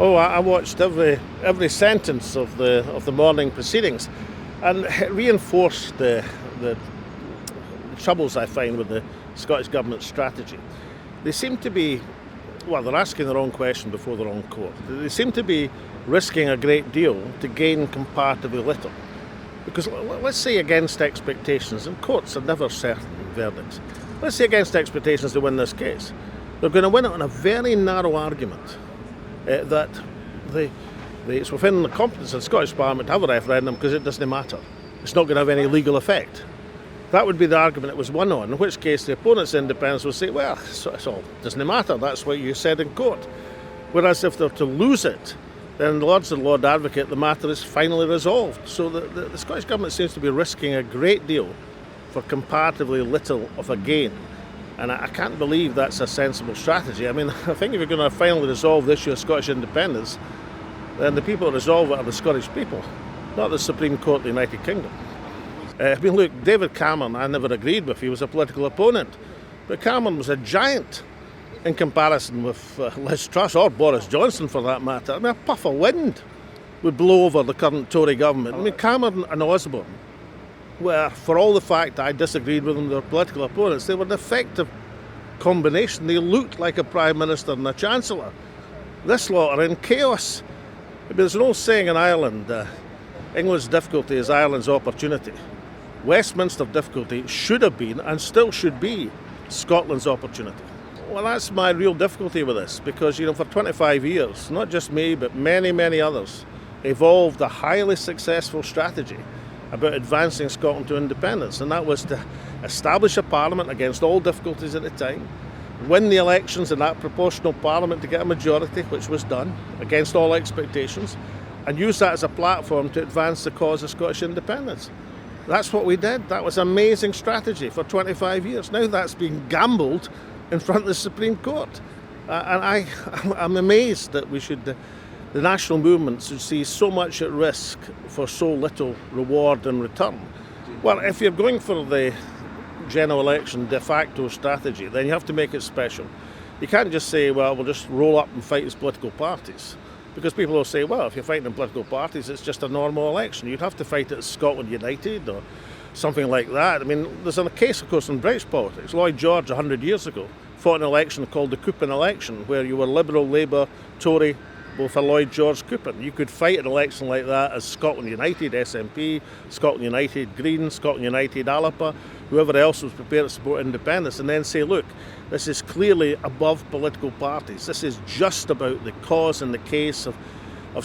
Oh, I watched every sentence of the morning proceedings, and it reinforced the troubles I find with the Scottish Government's strategy. They seem to be, well, they're asking the wrong question before the wrong court. They seem to be risking a great deal to gain comparatively little. Because let's say against expectations, and courts are never certain verdicts, let's say against expectations they win this case. They're going to win it on a very narrow argument that it's within the competence of the Scottish Parliament to have a referendum because it doesn't matter. It's not going to have any legal effect. That would be the argument it was won on, in which case the opponent's independence will say, well, it's all doesn't matter, that's what you said in court. Whereas if they're to lose it, then in the words of the Lord Advocate, the matter is finally resolved. So the Scottish Government seems to be risking a great deal for comparatively little of a gain. And I can't believe that's a sensible strategy. I mean, I think if you're going to finally resolve the issue of Scottish independence, then the people that resolve it are the Scottish people, not the Supreme Court of the United Kingdom. I mean, look, David Cameron, I never agreed with. He was a political opponent. But Cameron was a giant in comparison with Liz Truss, or Boris Johnson for that matter. I mean, a puff of wind would blow over the current Tory government. I mean, Cameron and Osborne were, for all the fact I disagreed with them, they were political opponents, they were an effective combination. They looked like a Prime Minister and a Chancellor. This lot are in chaos. I mean, there's an old saying in Ireland, England's difficulty is Ireland's opportunity. Westminster difficulty should have been, and still should be, Scotland's opportunity. Well, that's my real difficulty with this, because, for 25 years, not just me, but many, many others, evolved a highly successful strategy about advancing Scotland to independence, and that was to establish a parliament against all difficulties at the time, win the elections in that proportional parliament to get a majority, which was done, against all expectations, and use that as a platform to advance the cause of Scottish independence. That's what we did. That was an amazing strategy for 25 years. Now that's being gambled in front of the Supreme Court. And I'm amazed that the national movement should see so much at risk for so little reward and return. Well, if you're going for the general election de facto strategy, then you have to make it special. You can't just say, well, we'll just roll up and fight as political parties. Because people will say, well, if you're fighting in political parties, it's just a normal election. You'd have to fight it as Scotland United or something like that. I mean, there's a case, of course, in British politics. Lloyd George, 100 years ago, fought an election called the Coupon election, where you were Liberal, Labour, Tory, both for Lloyd George Coupon. You could fight an election like that as Scotland United, SNP, Scotland United Green, Scotland United Alba, whoever else was prepared to support independence, and then say, look, this is clearly above political parties. This is just about the cause and the case of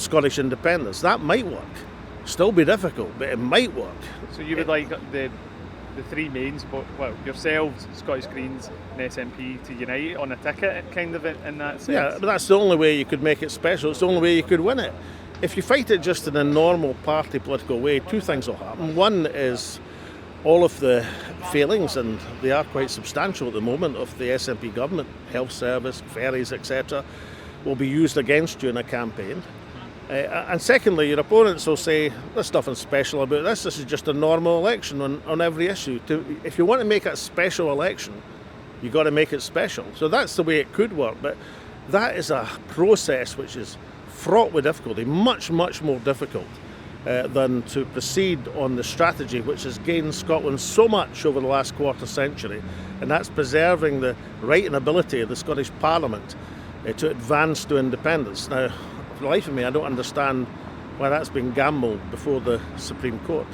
Scottish independence. That might work. Still be difficult, but it might work. So you would like the three mains, well, yourselves, Scottish Greens and SNP to unite on a ticket, kind of in that sense? Yeah, but that's the only way you could make it special. It's the only way you could win it. If you fight it just in a normal party political way, two things will happen. One is all of the failings, and they are quite substantial at the moment, of the SNP government, health service, ferries, etc., will be used against you in a campaign. And secondly, your opponents will say, there's nothing special about this is just a normal election on every issue. If you want to make it a special election, you've got to make it special. So that's the way it could work, but that is a process which is fraught with difficulty, much, much more difficult than to proceed on the strategy which has gained Scotland so much over the last quarter century, and that's preserving the right and ability of the Scottish Parliament to advance to independence. Now, for the life of me, I don't understand why that's been gambled before the Supreme Court.